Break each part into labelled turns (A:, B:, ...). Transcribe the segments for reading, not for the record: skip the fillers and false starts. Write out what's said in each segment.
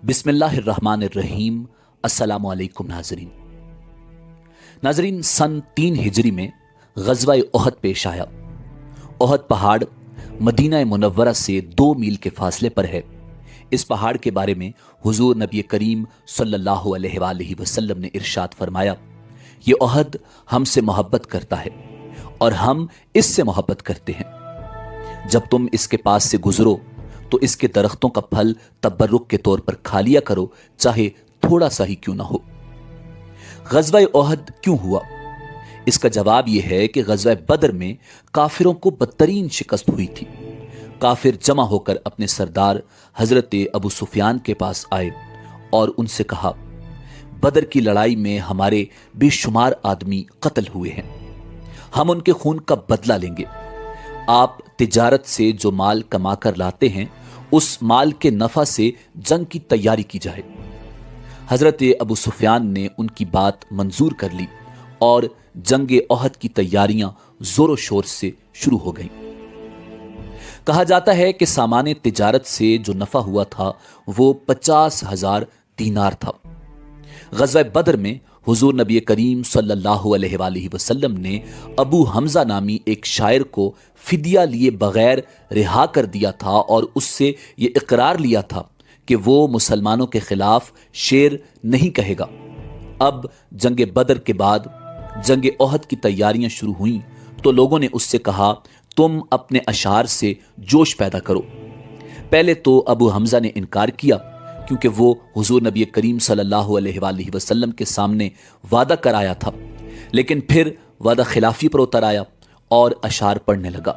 A: बिस्मिल्लाहिर्रहमानिर्रहीम। अस्सलामु अलैकुम नाजरीन, सन 3 हिजरी में ग़ज़वा ओहद पेश आया। ओहद पहाड़ मदीना मुनव्वरा से 2 मील के फासले पर है। इस पहाड़ के बारे में हुजूर नबी करीम सल्लल्लाहु अलैहि वसल्लम ने इरशाद फरमाया, ये ओहद हमसे मोहब्बत करता है और हम इससे मोहब्बत करते हैं। जब तुम इसके पास से गुजरो तो इसके दरख्तों का फल तबर्रुक के तौर पर खा लिया करो, चाहे थोड़ा सा ही क्यों ना हो। ग़ज़वा ओहद क्यों हुआ? इसका जवाब यह है कि ग़ज़वा बदर में काफिरों को बदतरीन शिकस्त हुई थी। काफिर जमा होकर अपने सरदार हजरत अबू सुफियान के पास आए और उनसे कहा, बदर की लड़ाई में हमारे बेशुमार आदमी कत्ल हुए हैं, हम उनके खून का बदला लेंगे। आप तिजारत से जो माल कमा कर लाते हैं, उस माल के नफा से जंग की तैयारी की जाए। हजरत अबू सुफियान ने उनकी बात मंजूर कर ली और जंग ओहद की तैयारियां जोरों शोर से शुरू हो गईं। कहा जाता है कि सामान्य तिजारत से जो नफा हुआ था वो 50,000 दीनार था। ग़ज़वा बदर में हुजूर नबी करीम सल्लल्लाहु अलैहि वसल्लम ने अबू हमजा नामी एक शायर को फिदिया लिए बगैर रिहा कर दिया था और उससे ये इकरार लिया था कि वो मुसलमानों के खिलाफ शेर नहीं कहेगा। अब जंग बदर के बाद जंग ओहद की तैयारियां शुरू हुईं तो लोगों ने उससे कहा, तुम अपने अशार से जोश पैदा करो। पहले तो अबू हमजा ने इनकार किया क्योंकि वो हुजूर नबी करीम सल्लल्लाहु अलैहि वसल्लम के सामने वादा कराया था, लेकिन फिर वादा खिलाफी पर उतर आया और अशार पढ़ने लगा।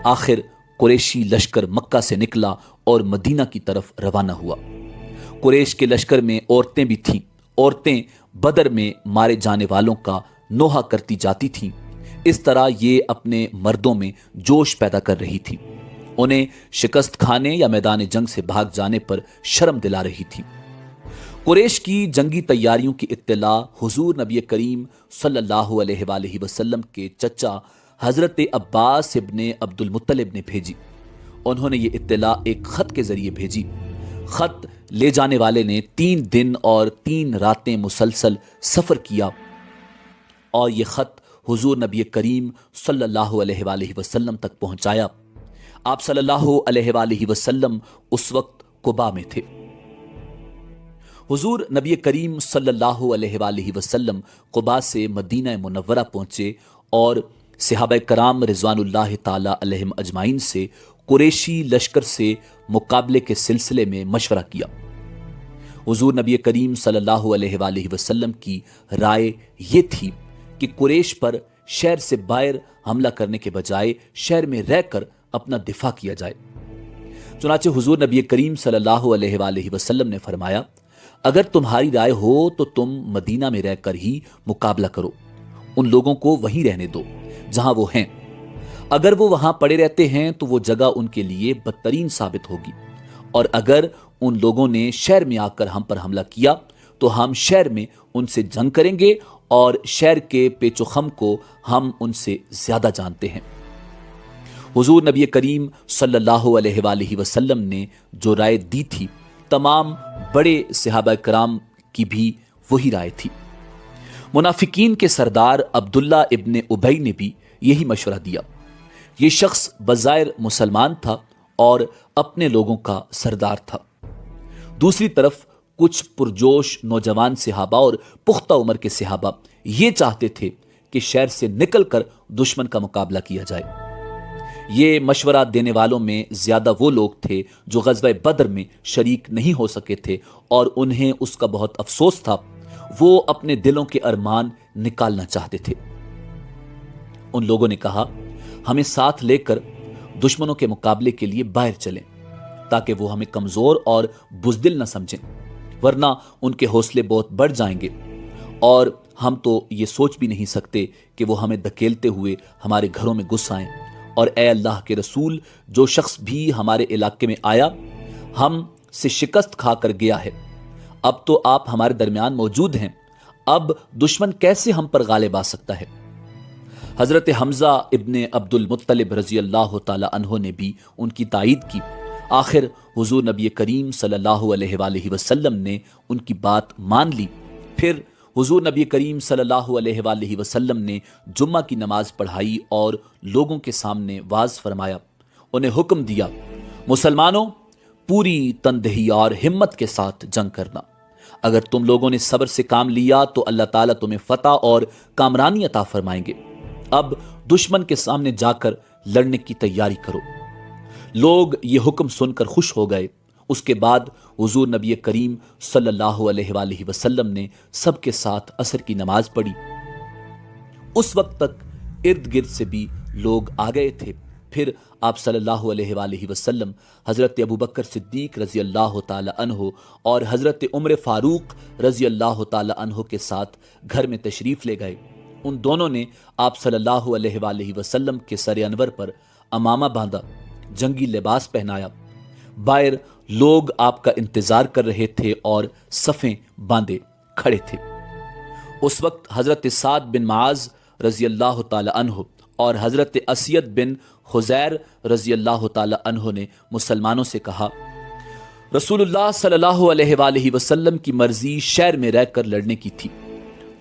A: आखिर कुरैशी लश्कर मक्का से निकला और मदीना की तरफ रवाना हुआ। कुरैश के लश्कर में औरतें भी थीं। औरतें बदर में मारे जाने वालों का नोहा करती जाती थीं। इस तरह ये अपने मर्दों में जोश पैदा कर रही थी। उन्हें शिकस्त खाने या मैदान जंग से भाग जाने पर शर्म दिला रही थी। कुरैश की जंगी तैयारियों की इत्तला हुजूर नबी करीम सल्लल्लाहु अलैहि वसल्लम के चचा हजरत अब्बास इब्ने अब्दुल मुत्तलिब ने भेजी। उन्होंने ये इत्तला एक खत के जरिए भेजी। खत ले जाने वाले ने 3 दिन और 3 रातें मुसलसल सफर किया और ये खत हुजूर नबी करीम सल्लल्लाहु अलैहि वसल्लम तक पहुंचाया। आप सल्लल्लाहु अलैहि वसल्लम उस वक्त कुबा में थे। हुजूर नबी करीम सल्लल्लाहु अलैहि वसल्लम कुबा से मदीना मुनव्वरा पहुंचे और सहाबाए कराम रिज़वानुल्लाह ताला अलैहिम अजमाइन से कुरैशी लश्कर से मुकाबले के सिलसिले में मशवरा किया। हुजूर नबी करीम सल्लल्लाहु अलैहि वसल्लम की राय ये थी कि कुरैश पर शहर से बाहर हमला करने के बजाय शहर में रहकर अपना दिफा किया जाए। चुनाचे हुजूर नबी करीम सल्लल्लाहु अलैहि वसल्लम ने फरमाया, अगर तुम्हारी राय हो तो तुम मदीना में रहकर ही मुकाबला करो। उन लोगों को वहीं रहने दो जहां वो हैं। अगर वो वहां पड़े रहते हैं तो वो जगह उनके लिए बदतरीन साबित होगी, और अगर उन लोगों ने शहर में आकर हम पर हमला किया तो हम शहर में उनसे जंग करेंगे और शहर के पेचोखम को हम उनसे ज्यादा जानते हैं। हुजूर नबी करीम सल्लल्लाहु अलैहि वसल्लम ने जो राय दी थी, तमाम बड़े सहाबा कराम की भी वही राय थी। मुनाफिकीन के सरदार अब्दुल्ला इब्ने उबई ने भी यही मशवरा दिया। ये शख्स बज़ाहिर मुसलमान था और अपने लोगों का सरदार था। दूसरी तरफ कुछ पुरजोश नौजवान सहाबा और पुख्ता उम्र के सहाबा ये चाहते थे कि शहर से निकलकर दुश्मन का मुकाबला किया जाए। ये मशवरा देने वालों में ज्यादा वो लोग थे जो ग़ज़वा बदर में शरीक नहीं हो सके थे और उन्हें उसका बहुत अफसोस था। वो अपने दिलों के अरमान निकालना चाहते थे। उन लोगों ने कहा, हमें साथ लेकर दुश्मनों के मुकाबले के लिए बाहर चलें ताकि वो हमें कमजोर और बुज़दिल न समझें, वरना उनके हौसले बहुत बढ़ जाएंगे और हम तो ये सोच भी नहीं सकते कि वो हमें धकेलते हुए हमारे घरों में घुस आएं। और ए अल्लाह के रसूल, जो शख्स भी हमारे इलाके में आया हम से शिकस्त खाकर गया है। अब तो आप हमारे दरमियान मौजूद हैं, अब दुश्मन कैसे हम पर गालिब आ सकता है। हजरत हमजा इब्ने अब्दुल मुत्तलिब रजी अल्लाह ताला अन्हो ने भी उनकी तायीद की آخر حضور نبی کریم صلی اللہ علیہ وآلہ وسلم نے ان کی بات مان لی۔ پھر حضور نبی کریم صلی اللہ علیہ وآلہ وسلم نے جمعہ کی نماز پڑھائی اور لوگوں کے سامنے واعظ فرمایا۔ انہیں حکم دیا، مسلمانوں، پوری تندہی اور ہمت کے ساتھ جنگ کرنا۔ اگر تم لوگوں نے صبر سے کام لیا تو اللہ تعالیٰ تمہیں فتح اور کامرانی عطا فرمائیں گے۔ اب دشمن کے سامنے جا کر لڑنے کی تیاری کرو۔ لوگ یہ حکم سن کر خوش ہو گئے۔ اس کے بعد حضور نبی کریم صلی اللہ علیہ وآلہ وسلم نے سب کے ساتھ عصر کی نماز پڑھی۔ اس وقت تک ارد گرد سے بھی لوگ آ گئے تھے۔ پھر آپ صلی اللہ علیہ وآلہ وسلم حضرت ابوبکر صدیق رضی اللہ تعالی عنہ اور حضرت عمر فاروق رضی اللہ تعالی عنہ کے ساتھ گھر میں تشریف لے گئے۔ ان دونوں نے آپ صلی اللہ علیہ وآلہ وسلم کے سر انور پر امامہ باندھا، جنگی لباس پہنایا۔ باہر لوگ آپ کا انتظار کر رہے تھے اور صفیں باندھے کھڑے تھے۔ اس وقت حضرت سعد بن معاذ رضی اللہ تعالی عنہ اور حضرت اسید بن خزیر رضی اللہ تعالی عنہ نے مسلمانوں سے کہا، رسول اللہ صلی اللہ علیہ وآلہ وسلم کی مرضی شہر میں رہ کر لڑنے کی تھی،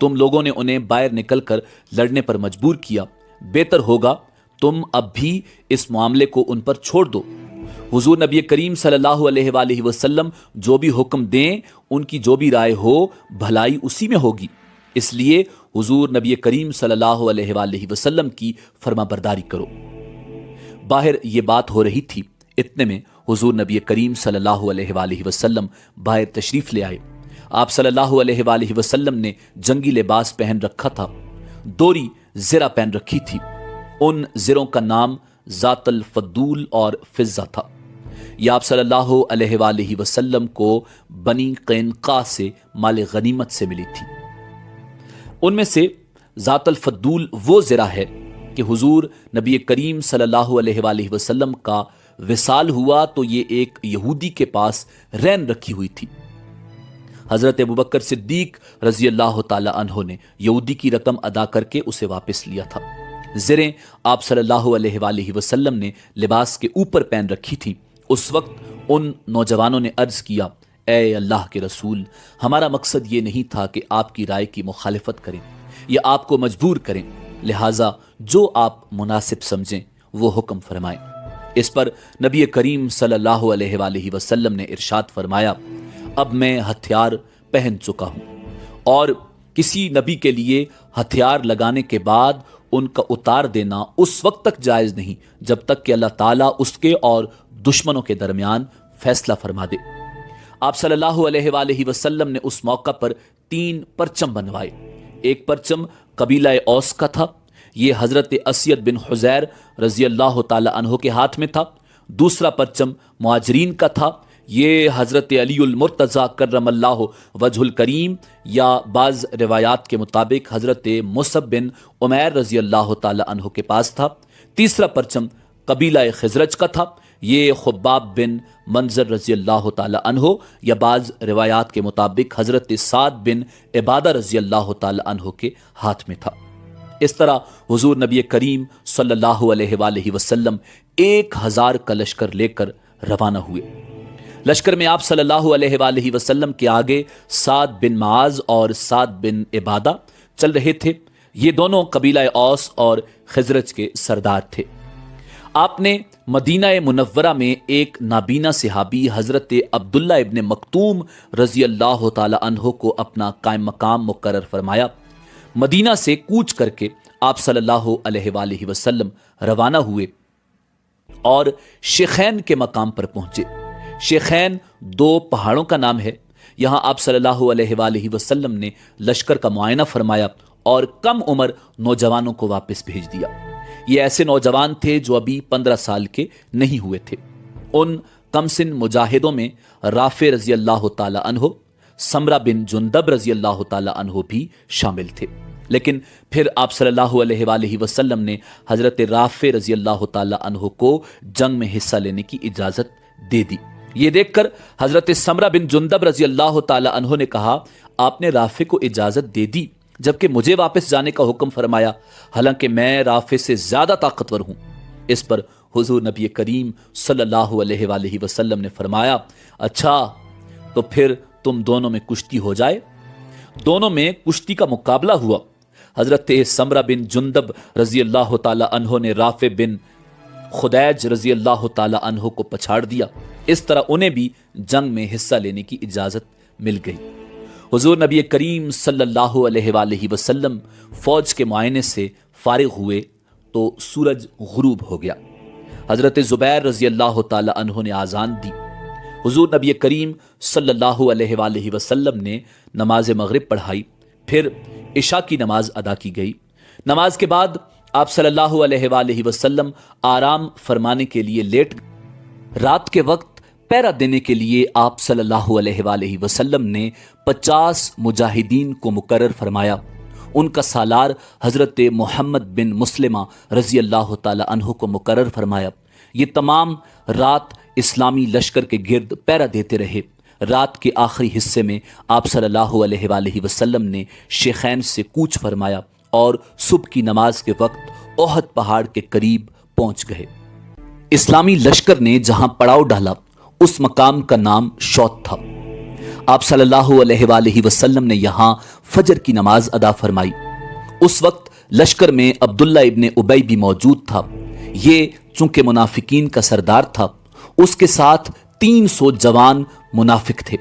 A: تم لوگوں نے انہیں باہر نکل کر لڑنے پر مجبور کیا۔ بہتر ہوگا تم اب بھی اس معاملے کو ان پر چھوڑ دو۔ حضور نبی کریم صلی اللہ علیہ وآلہ وسلم جو بھی حکم دیں، ان کی جو بھی رائے ہو، بھلائی اسی میں ہوگی۔ اس لیے حضور نبی کریم صلی اللہ علیہ وآلہ وسلم کی فرما برداری کرو۔ باہر یہ بات ہو رہی تھی، اتنے میں حضور نبی کریم صلی اللہ علیہ وآلہ وسلم باہر تشریف لے آئے۔ آپ صلی اللہ علیہ وآلہ وسلم نے جنگی لباس پہن رکھا تھا، دوری زرہ پہن رکھی تھی۔ ان زروں کا نام ذات الفضول اور فضہ تھا۔ یہ آپ صلی اللہ علیہ وآلہ وسلم کو بنی قینقاع سے مال غنیمت سے ملی تھی۔ ان میں سے ذات الفضول وہ زرہ ہے کہ حضور نبی کریم صلی اللہ علیہ وآلہ وسلم کا وصال ہوا تو یہ ایک یہودی کے پاس رہن رکھی ہوئی تھی۔ حضرت ابوبکر صدیق رضی اللہ تعالی عنہ نے یہودی کی رقم ادا کر کے اسے واپس لیا تھا۔ زریں آپ صلی اللہ علیہ وآلہ وسلم نے لباس کے اوپر پہن رکھی تھی۔ اس وقت ان نوجوانوں نے عرض کیا، اے اللہ کے رسول، ہمارا مقصد یہ نہیں تھا کہ آپ کی رائے کی مخالفت کریں یا آپ کو مجبور کریں، لہٰذا جو آپ مناسب سمجھیں وہ حکم فرمائیں۔ اس پر نبی کریم صلی اللہ علیہ وآلہ وسلم نے ارشاد فرمایا، اب میں ہتھیار پہن چکا ہوں، اور کسی نبی کے لیے ہتھیار لگانے کے بعد ان کا اتار دینا اس وقت تک جائز نہیں جب تک کہ اللہ تعالیٰ اس کے اور دشمنوں کے درمیان فیصلہ فرما دے۔ آپ صلی اللہ علیہ وآلہ وسلم نے اس موقع پر 3 پرچم بنوائے۔ ایک پرچم قبیلہ اوس کا تھا، یہ حضرت اسید بن خزیر رضی اللہ تعالی عنہ کے ہاتھ میں تھا۔ دوسرا پرچم مہاجرین کا تھا، یہ حضرت علی المرتضیٰ کرم اللہ وجہ الکریم یا بعض روایات کے مطابق حضرت مصعب بن عمیر رضی اللہ تعالی عنہ کے پاس تھا۔ تیسرا پرچم قبیلہ خزرج کا تھا، یہ خباب بن منظر رضی اللہ تعالی عنہ یا بعض روایات کے مطابق حضرت سعد بن عبادہ رضی اللہ تعالی عنہ کے ہاتھ میں تھا۔ اس طرح حضور نبی کریم صلی اللہ علیہ وآلہ وسلم 1000 کا لشکر لے کر روانہ ہوئے۔ لشکر میں آپ صلی اللہ علیہ وآلہ وسلم کے آگے سعد بن معاذ اور سعد بن عبادہ چل رہے تھے۔ یہ دونوں قبیلہ اوس اور خزرج کے سردار تھے۔ آپ نے مدینہ منورہ میں ایک نابینا صحابی حضرت عبداللہ ابن مکتوم رضی اللہ تعالی عنہ کو اپنا قائم مقام مقرر فرمایا۔ مدینہ سے کوچ کر کے آپ صلی اللہ علیہ وآلہ وسلم روانہ ہوئے اور شیخین کے مقام پر پہنچے۔ شیخین 2 پہاڑوں کا نام ہے۔ یہاں آپ صلی اللہ علیہ وآلہ وسلم نے لشکر کا معائنہ فرمایا اور کم عمر نوجوانوں کو واپس بھیج دیا۔ یہ ایسے نوجوان تھے جو ابھی 15 سال کے نہیں ہوئے تھے۔ ان کم سن مجاہدوں میں رافع رضی اللہ تعالی عنہ، سمرہ بن جندب رضی اللہ تعالی عنہ بھی شامل تھے۔ لیکن پھر آپ صلی اللہ علیہ وآلہ وسلم نے حضرت رافع رضی اللہ تعالی عنہ کو جنگ میں حصہ لینے کی اجازت دے دی۔ یہ دیکھ کر حضرت سمرہ بن جندب رضی اللہ تعالی عنہ نے کہا، آپ نے رافع کو اجازت دے دی جبکہ مجھے واپس جانے کا حکم فرمایا، حالانکہ میں رافع سے زیادہ طاقتور ہوں۔ اس پر हुजूर नबी करीम सल्लल्लाहु अलैहि वआलिहि वसल्लम ने फरमाया, अच्छा तो फिर तुम दोनों में कुश्ती हो जाए। दोनों में कुश्ती का मुकाबला हुआ। हजरत समरा बिन जुंदब रजी अल्लाह ताला अन्हो ने राफे बिन खुदैज रजी अल्लाह ताला अन्हो को पछाड़ दिया। इस तरह उन्हें भी जंग में हिस्सा लेने की इजाजत मिल गई। हुजूर नबी करीम सल्लल्लाहु अलैहि वसल्लम फौज के मुआयने से फारिग हुए तो सूरज गुरूब हो गया। हजरत जुबैर रजी अल्लाह ताला अन्हो ने आज़ान दी। हुजूर नबी करीम सल्लल्लाहु अलैहि वसल्लम ने नमाज मगरिब पढ़ाई, फिर इशा की नमाज अदा की गई। नमाज के बाद आप सल्लल्लाहु अलैहि वसल्लम आराम फरमाने के लिए लेट गए। रात के वक्त पहरा देने के लिए आप सल्लल्लाहु अलैहि वसल्लम ने 50 मुजाहिदीन को मुकर्रर फरमाया। उनका सालार हजरत मोहम्मद बिन मुस्लिमा रजी अल्लाह ताला अन्हु को मुकर्रर फरमाया। ये तमाम रात इस्लामी लश्कर के गिर्द पहरा देते रहे। रात के आखिरी हिस्से में आप सल्लल्लाहु अलैहि वसल्लम ने शेखैन से कूच फरमाया और सुबह की नमाज के वक्त ओहद पहाड़ के करीब पहुंच गए। इस्लामी लश्कर ने जहां पड़ाव डाला उस मकाम का नाम शौत था। आप सल्लल्लाहु अलैहि वसल्लम ने यहां फजर की नमाज अदा फरमाई। उस वक्त लश्कर में अब्दुल्ला इब्ने उबई भी मौजूद था। ये चूंकि मुनाफिकीन का सरदार था, उसके साथ 300 जवान मुनाफिक थे।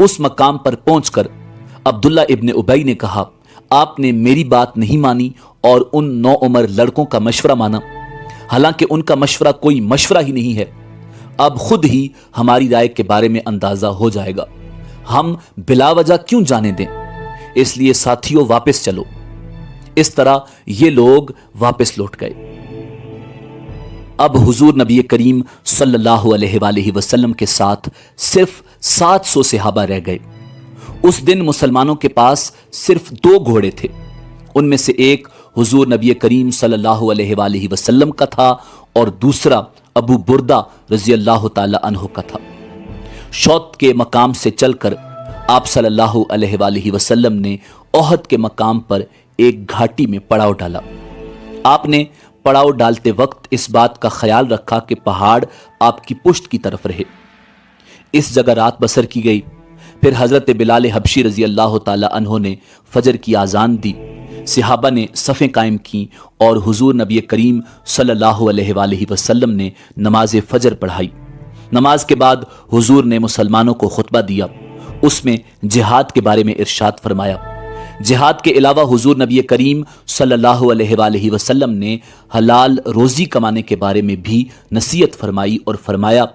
A: उस मकाम पर पहुंचकर अब्दुल्ला इब्ने उबई ने कहा, आपने मेरी बात नहीं मानी और उन 9 उम्र लड़कों का मशवरा माना, हालांकि उनका मशवरा कोई मशवरा ही नहीं है। अब खुद ही हमारी राय के बारे में अंदाजा हो जाएगा। हम बिला वजह क्यों जाने दें, इसलिए साथियों वापस चलो। इस तरह ये लोग वापस लौट गए। अब हुजूर नबी करीम सल्लल्लाहु अलैहि वसल्लम के साथ सिर्फ 700 सहाबा रह गए। उस दिन मुसलमानों के पास सिर्फ 2 घोड़े थे। उनमें से एक हुजूर नबी करीम सल्लल्लाहु अलैहि वसल्लम का था और दूसरा अबू बुर्दा रजी अल्लाह ताला अन्हु का था। शौत के मकाम से चलकर आप सल्लल्लाहु अलैहि वसल्लम ने ओहद के मकाम पर एक घाटी में पड़ाव डाला। आपने पड़ाव डालते वक्त इस बात का ख्याल रखा कि पहाड़ आपकी पुश्त की तरफ रहे। इस जगह रात बसर की गई। फिर हजरत बिलाल हबशी रजी अल्लाह ताला अन्हु ने फजर की आज़ान दी। सहाबा ने सफ़ें कायम की और हुजूर नबी करीम सल्लल्लाहु अलैहि वसल्लम ने नमाज फजर पढ़ाई। नमाज के बाद हुजूर ने मुसलमानों को खुतबा दिया। उसमें जिहाद के बारे में इरशाद फरमाया। जिहाद के अलावा हुजूर नबी करीम सल्लल्लाहु अलैहि वसल्लम ने हलाल रोज़ी कमाने के बारे में भी नसीहत फरमाई और फरमाया,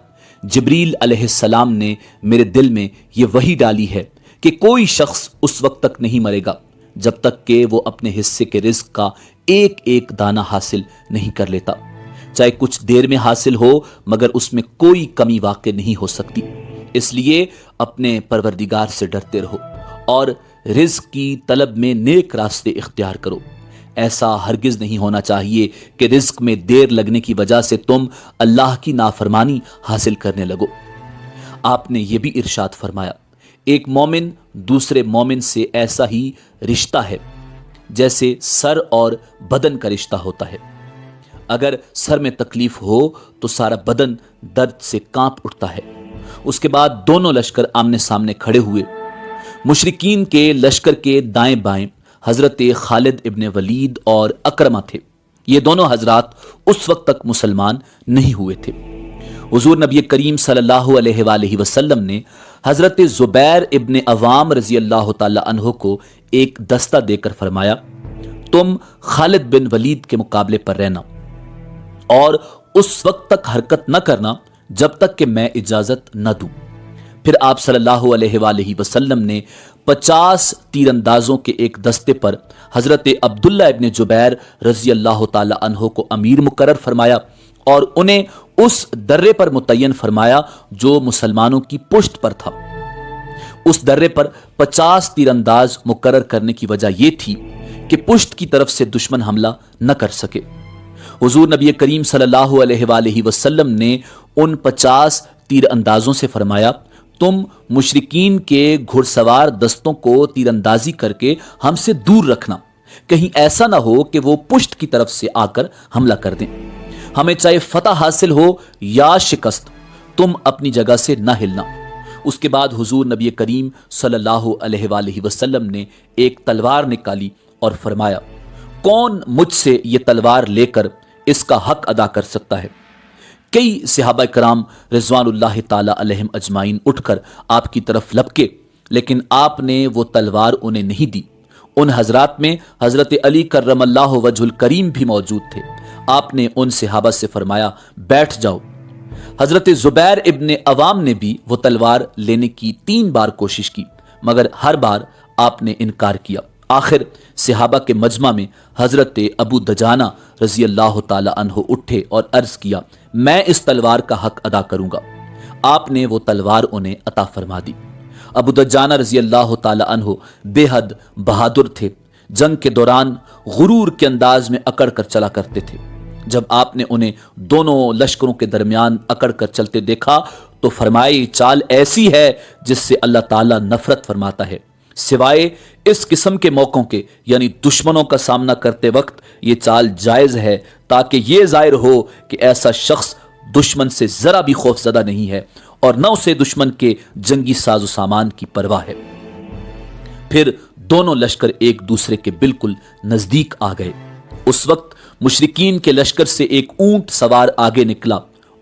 A: जिब्रील अलैहिस्सलाम ने मेरे दिल में ये वही डाली है कि कोई शख्स उस वक्त तक नहीं मरेगा जब तक कि वो अपने हिस्से के रिज़्क का एक एक दाना हासिल नहीं कर लेता, चाहे कुछ देर में हासिल हो, मगर उसमें कोई कमी वाक़ नहीं हो सकती। इसलिए अपने परवरदिगार से डरते रहो और रिज़्क की तलब में नेक रास्ते इख्तियार करो। ऐसा हरगिज़ नहीं होना चाहिए कि रिज़्क में देर लगने की वजह से तुम अल्लाह की नाफरमानी हासिल करने लगो। आपने ये भी इरशाद फरमाया, एक मोमिन दूसरे मोमिन से ऐसा ही रिश्ता है जैसे सर और बदन का रिश्ता होता है। अगर सर में तकलीफ हो तो सारा बदन दर्द से कांप उठता है। उसके बाद दोनों लश्कर आमने सामने खड़े हुए। मुशरिकीन के लश्कर के दाएं बाएं हजरत खालिद इब्ने वलीद और अकरमा थे। ये दोनों हजरात उस वक्त तक मुसलमान नहीं हुए थे। हुजूर नबी करीम सल्लल्लाहु अलैहि वसल्लम ने हजरत जुबैर इब्ने अवाम रजी अल्लाह ताला अन्हु को एक दस्ता देकर फरमाया, तुम खालिद बिन वलीद के मुकाबले पर रहना और उस वक्त तक हरकत न करना जब तक कि मैं इजाजत न दूं। फिर आप सल्लल्लाहु अलैहि वसल्लम ने 50 तीरंदाजों के एक दस्ते पर हजरत अब्दुल्ला इब्ने जुबैर रजी अल्लाह ताला अन्हु को अमीर मुकर्रर फरमाया और उन्हें उस दर्रे पर मुतय्यन फरमाया जो मुसलमानों की पुश्त पर था। उस दर्रे पर 50 तीरंदाज मुकर्रर करने की वजह यह थी कि पुश्त की तरफ से दुश्मन हमला न कर सके। हुजूर नबी करीम सल्लल्लाहु अलैहि वसल्लम ने उन 50 तीरंदाजों से फरमाया, तुम मुशरिकीन के घुड़सवार दस्तों को तीरंदाजी करके हमसे दूर रखना, कहीं ऐसा ना हो कि वो पुश्त की तरफ से आकर हमला कर दें। ہمیں چاہے فتح حاصل ہو یا شکست، تم اپنی جگہ سے نہ ہلنا۔ اس کے بعد حضور نبی کریم صلی اللہ علیہ وآلہ وسلم نے ایک تلوار نکالی اور فرمایا، کون مجھ سے یہ تلوار لے کر اس کا حق ادا کر سکتا ہے؟ کئی صحابہ کرام رضوان اللہ تعالی علیہم اجمعین اٹھ کر آپ کی طرف لپکے، لیکن آپ نے وہ تلوار انہیں نہیں دی۔ ان حضرات میں حضرت علی کرم اللہ وجہ الکریم بھی موجود تھے۔ آپ نے ان صحابہ سے فرمایا، بیٹھ جاؤ۔ حضرت زبیر ابن عوام نے بھی وہ تلوار لینے کی 3 بار کوشش کی، مگر ہر بار آپ نے انکار کیا۔ آخر صحابہ کے مجمع میں حضرت ابو دجانہ رضی اللہ تعالی عنہ اٹھے اور عرض کیا، میں اس تلوار کا حق ادا کروں گا۔ آپ نے وہ تلوار انہیں عطا فرما دی۔ ابو دجانہ رضی اللہ تعالی عنہ بے حد بہادر تھے، جنگ کے دوران غرور کے انداز میں اکڑ کر چلا کرتے تھے۔ جب آپ نے انہیں دونوں لشکروں کے درمیان اکڑ کر چلتے دیکھا تو فرمائی، چال ایسی ہے جس سے اللہ تعالیٰ نفرت فرماتا ہے، سوائے اس قسم کے موقعوں کے، یعنی دشمنوں کا سامنا کرتے وقت یہ چال جائز ہے تاکہ یہ ظاہر ہو کہ ایسا شخص دشمن سے ذرا بھی خوف زدہ نہیں ہے اور نہ اسے دشمن کے جنگی ساز و سامان کی پرواہ ہے۔ پھر دونوں لشکر ایک دوسرے کے بالکل نزدیک آ گئے۔ اس وقت مشرکین کے لشکر سے ایک اونٹ سوار آگے نکلا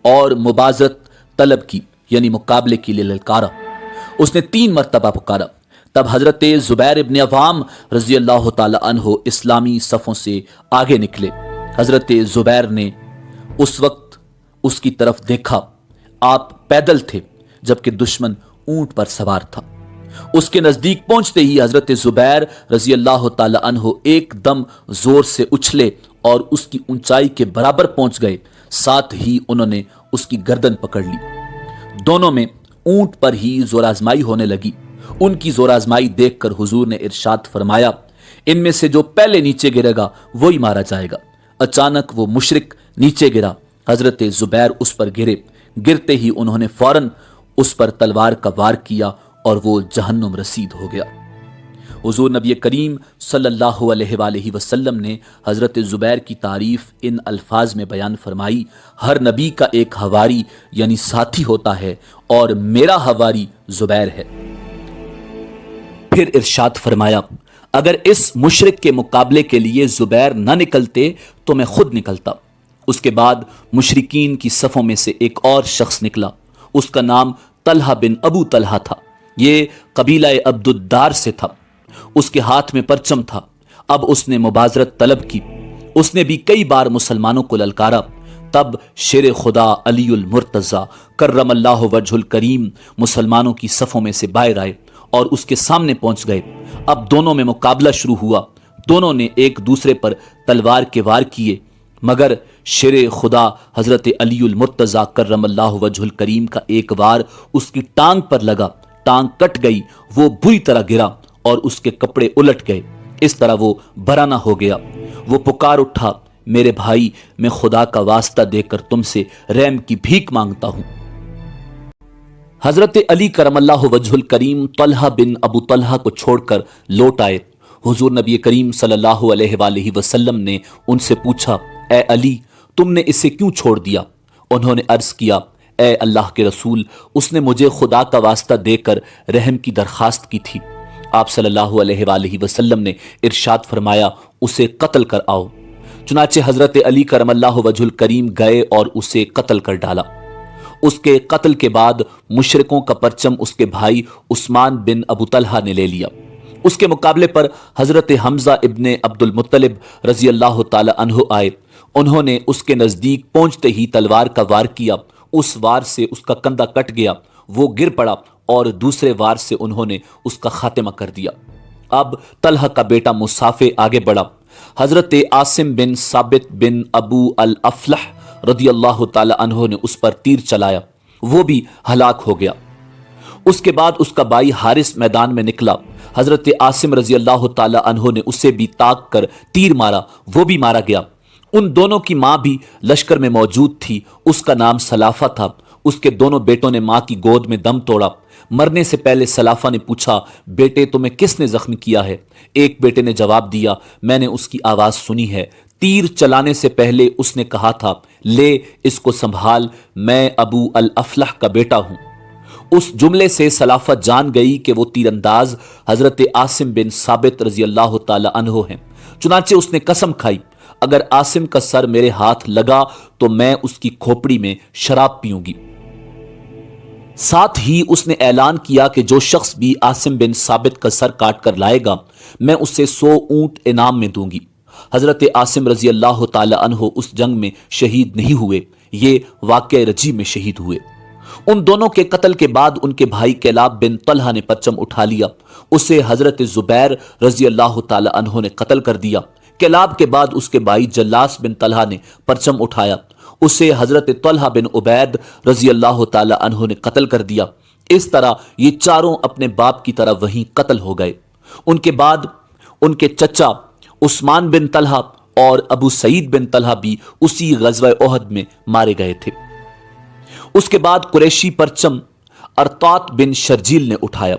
A: اور مبازرت طلب کی، یعنی مقابلے کے لیے للکارا۔ اس نے 3 مرتبہ پکارا۔ تب حضرت زبیر ابن عوام رضی اللہ تعالی عنہ اسلامی صفوں سے آگے نکلے۔ حضرت زبیر نے اس وقت اس کی طرف دیکھا، آپ پیدل تھے جبکہ دشمن اونٹ پر سوار تھا۔ اس کے نزدیک پہنچتے ہی حضرت زبیر رضی اللہ تعالی عنہ ایک دم زور سے اچھلے اور اس کی اونچائی کے برابر پہنچ گئے، ساتھ ہی انہوں نے اس کی گردن پکڑ لی۔ دونوں میں اونٹ پر ہی زور آزمائی ہونے لگی۔ ان کی زور آزمائی دیکھ کر حضور نے ارشاد فرمایا، ان میں سے جو پہلے نیچے گرے گا وہی مارا جائے گا۔ اچانک وہ مشرک نیچے گرا، حضرت زبیر اس پر گرے، گرتے ہی انہوں نے فوراً اس پر تلوار کا وار کیا اور وہ جہنم رسید ہو گیا۔ حضور نبی کریم صلی اللہ علیہ وآلہ وسلم نے حضرت زبیر کی تعریف ان الفاظ میں بیان فرمائی، ہر نبی کا ایک حواری یعنی ساتھی ہوتا ہے اور میرا حواری زبیر ہے۔ پھر ارشاد فرمایا، اگر اس مشرک کے مقابلے کے لیے زبیر نہ نکلتے تو میں خود نکلتا۔ اس کے بعد مشرکین کی صفوں میں سے ایک اور شخص نکلا، اس کا نام طلحہ بن ابو طلحہ تھا۔ یہ قبیلہ عبد الدار سے تھا۔ اس کے ہاتھ میں پرچم تھا۔ اب اس نے مبازرت طلب کی۔ اس نے بھی کئی بار مسلمانوں کو للکارا۔ تب شیر خدا علی المرتضی کرم اللہ وجہ الکریم مسلمانوں کی صفوں میں سے باہر آئے اور اس کے سامنے پہنچ گئے۔ اب دونوں میں مقابلہ شروع ہوا۔ دونوں نے ایک دوسرے پر تلوار کے وار کیے، مگر شیر خدا حضرت علی المرتضی کرم اللہ وجہ الکریم کا ایک وار اس کی ٹانگ پر لگا، ٹانگ کٹ گئی، وہ بری طرح گرا اور اس کے کپڑے الٹ گئے۔ اس طرح وہ برہنہ ہو گیا۔ وہ پکار اٹھا، میرے بھائی، میں خدا کا واسطہ دے کر تم سے رحم کی بھیک مانگتا ہوں۔ حضرت علی کرم اللہ وجہ الکریم طلحہ بن ابو طلحہ کو چھوڑ کر لوٹ آئے۔ حضور نبی کریم صلی اللہ علیہ وآلہ وسلم نے ان سے پوچھا، اے علی، تم نے اسے کیوں چھوڑ دیا؟ انہوں نے عرض کیا، اے اللہ کے رسول، اس نے مجھے خدا کا واسطہ دے کر رحم کی درخواست کی تھی۔ آپ صلی اللہ علیہ وآلہ وسلم نے ارشاد فرمایا، اسے قتل کر آؤ۔ چنانچہ حضرت علی کرم اللہ وجہ الکریم گئے اور اسے قتل کر ڈالا۔ اس کے قتل کے بعد مشرکوں کا پرچم اس کے بھائی عثمان بن ابو طلحہ نے لے لیا۔ اس کے مقابلے پر حضرت حمزہ ابن عبد المطلب رضی اللہ تعالی عنہ آئے۔ انہوں نے اس کے نزدیک پہنچتے ہی تلوار کا وار کیا۔ اس وار سے اس کا کندھا کٹ گیا، وہ گر پڑا اور دوسرے وار سے انہوں نے اس کا خاتمہ کر دیا۔ اب طلحہ کا بیٹا مصافے آگے بڑھا۔ حضرت عاصم بن ثابت بن ابو الافلح رضی اللہ تعالی عنہ نے اس پر تیر چلایا، وہ بھی ہلاک ہو گیا۔ اس کے بعد اس کا بھائی حارث میدان میں نکلا۔ حضرت عاصم رضی اللہ تعالی عنہ نے اسے بھی تاک کر تیر مارا، وہ بھی مارا گیا۔ ان دونوں کی ماں بھی لشکر میں موجود تھی، اس کا نام سلافہ تھا۔ اس کے دونوں بیٹوں نے ماں کی گود میں دم توڑا۔ مرنے سے پہلے سلافہ نے پوچھا، بیٹے تمہیں کس نے زخمی کیا ہے؟ ایک بیٹے نے جواب دیا، میں نے اس کی آواز سنی ہے، تیر چلانے سے پہلے اس نے کہا تھا، لے اس کو سنبھال، میں ابو الافلح کا بیٹا ہوں۔ اس جملے سے سلافہ جان گئی کہ وہ تیر انداز حضرت عاصم بن ثابت رضی اللہ تعالی عنہ ہیں۔ چنانچہ اس نے قسم کھائی، اگر عاصم کا سر میرے ہاتھ لگا تو میں اس کی کھوپڑی میں شراب پیوں گی۔ ساتھ ہی اس نے اعلان کیا کہ جو شخص بھی عاصم بن ثابت کا سر کاٹ کر لائے گا میں اسے 100 اونٹ انعام میں دوں گی۔ حضرت عاصم رضی اللہ تعالی عنہ اس جنگ میں شہید نہیں ہوئے، یہ واقعہ رجی میں شہید ہوئے۔ ان دونوں کے قتل کے بعد ان کے بھائی کلاب بن طلحہ نے پرچم اٹھا لیا، اسے حضرت زبیر رضی اللہ تعالی عنہ نے قتل کر دیا۔ کلاب کے بعد اس کے بھائی جلاس بن طلحہ نے پرچم اٹھایا، اسے حضرت طلحہ بن عبید رضی اللہ تعالی عنہ نے قتل کر دیا۔ اس طرح یہ چاروں اپنے باپ کی طرح وہیں قتل ہو گئے۔ ان کے بعد ان کے چچا عثمان بن طلحہ اور ابو سعید بن طلحہ بھی اسی غزوہ احد میں مارے گئے تھے۔ اس کے بعد قریشی پرچم ارطاط بن شرجیل نے اٹھایا،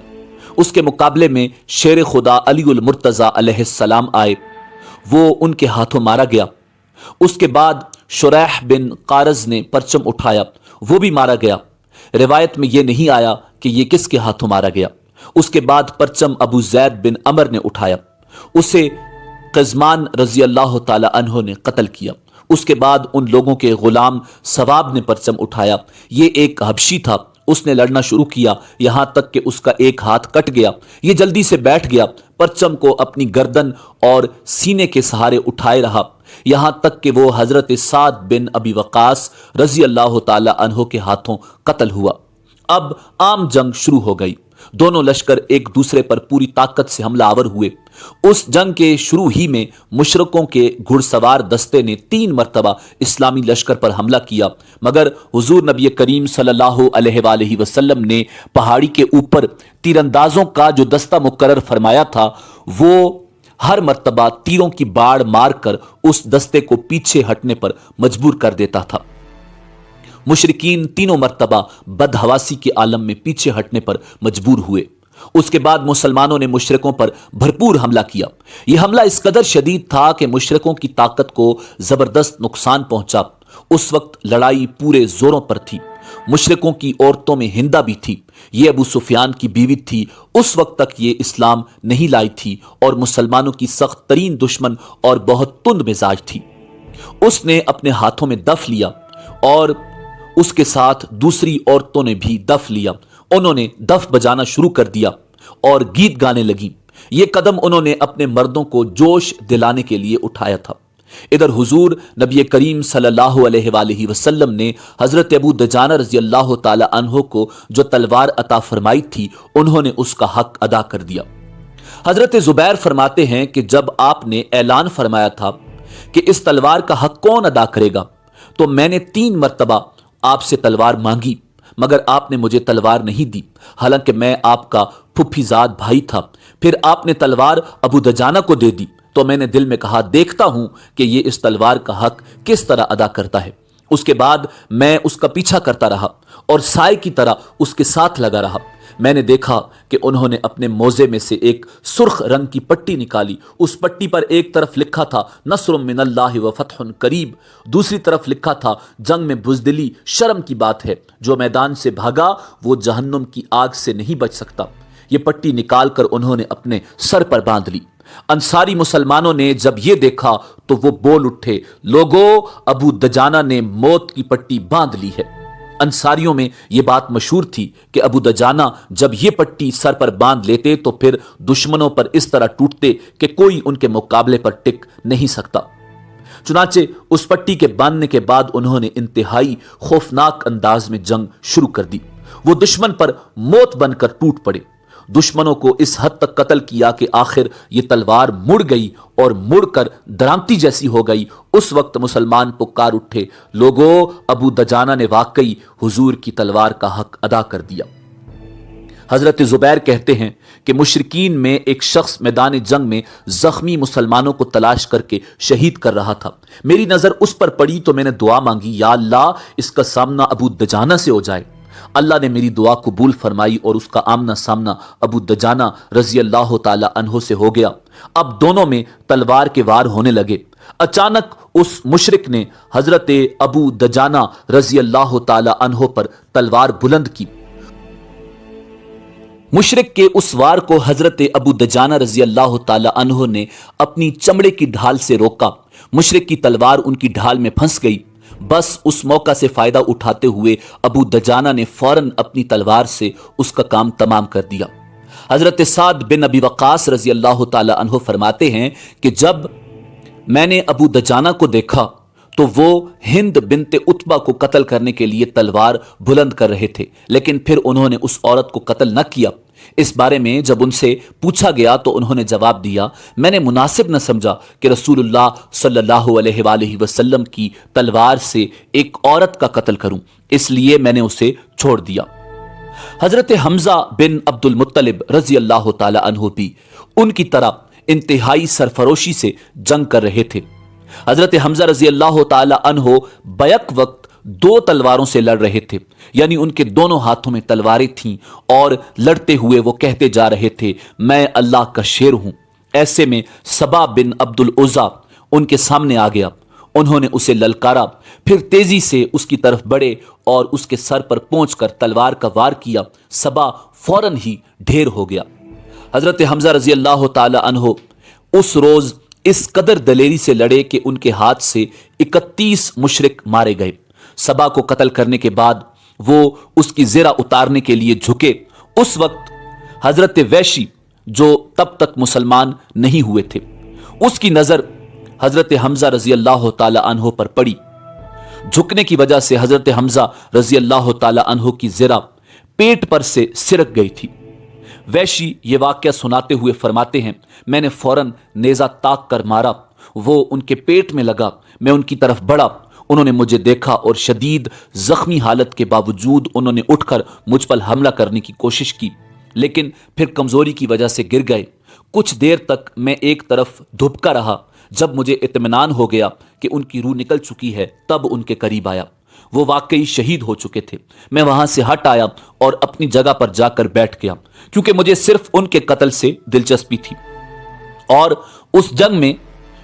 A: اس کے مقابلے میں شیر خدا علی المرتضی علیہ السلام آئے، وہ ان کے ہاتھوں مارا گیا۔ اس کے بعد شریح بن قارز نے پرچم اٹھایا، وہ بھی مارا گیا۔ روایت میں یہ نہیں آیا کہ یہ کس کے ہاتھوں مارا گیا۔ اس کے بعد پرچم ابو زید بن عمر نے اٹھایا، اسے قزمان رضی اللہ تعالی عنہ نے قتل کیا۔ اس کے بعد ان لوگوں کے غلام ثواب نے پرچم اٹھایا، یہ ایک حبشی تھا، اس نے لڑنا شروع کیا یہاں تک کہ اس کا ایک ہاتھ کٹ گیا، یہ جلدی سے بیٹھ گیا، پرچم کو اپنی گردن اور سینے کے سہارے اٹھائے رہا یہاں تک کہ وہ حضرت سعد بن ابی وقاص رضی اللہ تعالی عنہ کے ہاتھوں قتل ہوا۔ اب عام جنگ شروع ہو گئی، دونوں لشکر ایک دوسرے پر پوری طاقت سے حملہ آور ہوئے۔ اس جنگ کے شروع ہی میں مشرکوں کے گھڑ سوار دستے نے 3 مرتبہ اسلامی لشکر پر حملہ کیا، مگر حضور نبی کریم صلی اللہ علیہ وآلہ وسلم نے پہاڑی کے اوپر تیر اندازوں کا جو دستہ مقرر فرمایا تھا وہ ہر مرتبہ تیروں کی باڑ مار کر اس دستے کو پیچھے ہٹنے پر مجبور کر دیتا تھا۔ مشرکین تینوں مرتبہ بدحواسی کے عالم میں پیچھے ہٹنے پر مجبور ہوئے۔ اس کے بعد مسلمانوں نے مشرکوں پر بھرپور حملہ کیا۔ یہ حملہ اس قدر شدید تھا کہ مشرکوں کی طاقت کو زبردست نقصان پہنچا۔ اس وقت لڑائی پورے زوروں پر تھی۔ مشرکوں کی عورتوں میں ہندہ بھی تھی، یہ ابو سفیان کی بیوی تھی، اس وقت تک یہ اسلام نہیں لائی تھی اور مسلمانوں کی سخت ترین دشمن اور بہت تند مزاج تھی۔ اس نے اپنے ہاتھوں میں دف لیا اور اس کے ساتھ دوسری عورتوں نے بھی دف لیا، انہوں نے دف بجانا شروع کر دیا اور گیت گانے لگیں۔ یہ قدم انہوں نے اپنے مردوں کو جوش دلانے کے لیے اٹھایا تھا۔ ادھر حضور نبی کریم صلی اللہ علیہ وآلہ وسلم نے حضرت ابو دجانہ رضی اللہ تعالی عنہ کو جو تلوار عطا فرمائی تھی انہوں نے اس کا حق ادا کر دیا۔ حضرت زبیر فرماتے ہیں کہ جب آپ نے اعلان فرمایا تھا کہ اس تلوار کا حق کون ادا کرے گا تو میں نے 3 مرتبہ آپ سے تلوار مانگی، مگر آپ نے مجھے تلوار نہیں دی، حالانکہ میں آپ کا پھپھی زاد بھائی تھا۔ پھر آپ نے تلوار ابو دجانہ کو دے دی تو میں نے دل میں کہا دیکھتا ہوں کہ یہ اس تلوار کا حق کس طرح ادا کرتا ہے۔ اس کے بعد میں اس کا پیچھا کرتا رہا اور سائے کی طرح اس کے ساتھ لگا رہا۔ میں نے دیکھا کہ انہوں نے اپنے موزے میں سے ایک سرخ رنگ کی پٹی نکالی، اس پٹی پر ایک طرف لکھا تھا نصر من اللہ و فتح قریب، دوسری طرف لکھا تھا جنگ میں بزدلی شرم کی بات ہے، جو میدان سے بھاگا وہ جہنم کی آگ سے نہیں بچ سکتا۔ یہ پٹی نکال کر انہوں نے اپنے سر پر باندھ لی۔ انصاری مسلمانوں نے جب یہ دیکھا تو وہ بول اٹھے، لوگو ابو دجانہ نے موت کی پٹی باندھ لی ہے۔ انصاریوں میں یہ بات مشہور تھی کہ ابو دجانہ جب یہ پٹی سر پر باندھ لیتے تو پھر دشمنوں پر اس طرح ٹوٹتے کہ کوئی ان کے مقابلے پر ٹک نہیں سکتا۔ چنانچہ اس پٹی کے باندھنے کے بعد انہوں نے انتہائی خوفناک انداز میں جنگ شروع کر دی۔ وہ دشمن پر موت بن کر ٹوٹ پڑے، دشمنوں کو اس حد تک قتل کیا کہ آخر یہ تلوار مڑ گئی اور مڑ کر درانتی جیسی ہو گئی۔ اس وقت مسلمان پکار اٹھے، لوگو ابو دجانہ نے واقعی حضور کی تلوار کا حق ادا کر دیا۔ حضرت زبیر کہتے ہیں کہ مشرکین میں ایک شخص میدان جنگ میں زخمی مسلمانوں کو تلاش کر کے شہید کر رہا تھا۔ میری نظر اس پر پڑی تو میں نے دعا مانگی، یا اللہ اس کا سامنا ابو دجانہ سے ہو جائے۔ अल्लाह ने मेरी दुआ कबूल फरमाई और उसका आमना सामना अबू दजाना रजी अल्लाह ताला अन्हो से हो गया। अब दोनों में तलवार के वार होने लगे। अचानक उस मुशरिक ने हजरत अबू दजाना रजी अल्लाह ताला अन्हो पर तलवार बुलंद की। मुशरिक के उस वार को हजरत अबू दजाना रजी अल्लाह ताला अन्हो ने अपनी चमड़े की ढाल से रोका। मुशरिक की तलवार उनकी ढाल में फंस गई। बस उस मौका से फायदा उठाते हुए अबू दजाना ने फौरन अपनी तलवार से उसका काम तमाम कर दिया। हजरत साद बिन अबी वक्कास रजी अल्लाह ताला अन्हो फरमाते हैं कि जब मैंने अबू दजाना को देखा तो वो हिंद बिनते उतबा को कत्ल करने के लिए तलवार बुलंद कर रहे थे, लेकिन फिर उन्होंने उस औरत को कत्ल न किया। इस बारे में जब उनसे पूछा गया तो उन्होंने जवाब दिया, मैंने मुनासिब न समझा कि रसूलुल्लाह सल्लल्लाहु अलैहि वसल्लम की तलवार से एक औरत का कत्ल करूं, इसलिए मैंने उसे छोड़ दिया। हजरत हमजा बिन अब्दुल मुत्तलिब रजी अल्लाह ताला अन्हु भी उनकी तरह इंतहाई सरफरोशी से जंग कर रहे थे। हजरत हमजा रजी अल्लाह ताला अन्हो बैक वक्त दो तलवारों से लड़ रहे थे, यानी उनके दोनों हाथों में तलवारें थीं और लड़ते हुए वो कहते जा रहे थे, मैं अल्लाह का शेर हूं। ऐसे में सबा बिन अब्दुल उज़्ज़ा उनके सामने आ गया। उन्होंने उसे ललकारा, फिर तेजी से उसकी तरफ बढ़े और उसके सर पर पहुंचकर तलवार का वार किया। सबा फौरन ही ढेर हो गया। हजरत हमजा रजी अल्लाह ताला अन्हो उस रोज इस कदर दलेरी से लड़े कि उनके हाथ से 31 मुशरिक मारे गए। सबा को कत्ल करने के बाद वो उसकी ज़िरा उतारने के लिए झुके। उस वक्त हजरत वैशी, जो तब तक मुसलमान नहीं हुए थे, उसकी नजर हजरत हमजा रजी अल्लाह ताला अन्हो पर पड़ी। झुकने की वजह से हजरत हमजा रजी अल्लाह ताला अन्हो की ज़िरा पेट पर से सिरक गई थी। वैशी ये वाक़या सुनाते हुए फरमाते हैं, मैंने फौरन नेज़ा ताक कर मारा, वो उनके पेट में लगा। मैं उनकी तरफ बढ़ा, उन्होंने मुझे देखा और शदीद जख्मी हालत के बावजूद उन्होंने उठकर मुझ पर हमला करने की कोशिश की, लेकिन फिर कमजोरी की वजह से गिर गए। कुछ देर तक मैं एक तरफ धुपका रहा। जब मुझे इत्मीनान हो गया कि उनकी रूह निकल चुकी है, तब उनके करीब आया। वो वाकई शहीद हो चुके थे। मैं वहां से हट आया और अपनी जगह पर जाकर बैठ गया, क्योंकि मुझे सिर्फ उनके कत्ल से दिलचस्पी थी और उस जंग में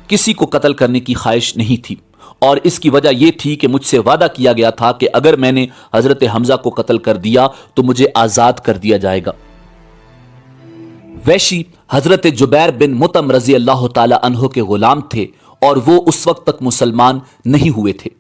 A: किसी को कत्ल करने की ख्वाहिश नहीं थी। और इसकी वजह यह थी कि मुझसे वादा किया गया था कि अगर मैंने हजरत हमजा को कत्ल कर दिया तो मुझे आजाद कर दिया जाएगा। वैशी हजरत जुबैर बिन मुतम रजी अल्लाह ताला अन्हो के गुलाम थे और वो उस वक्त तक मुसलमान नहीं हुए थे।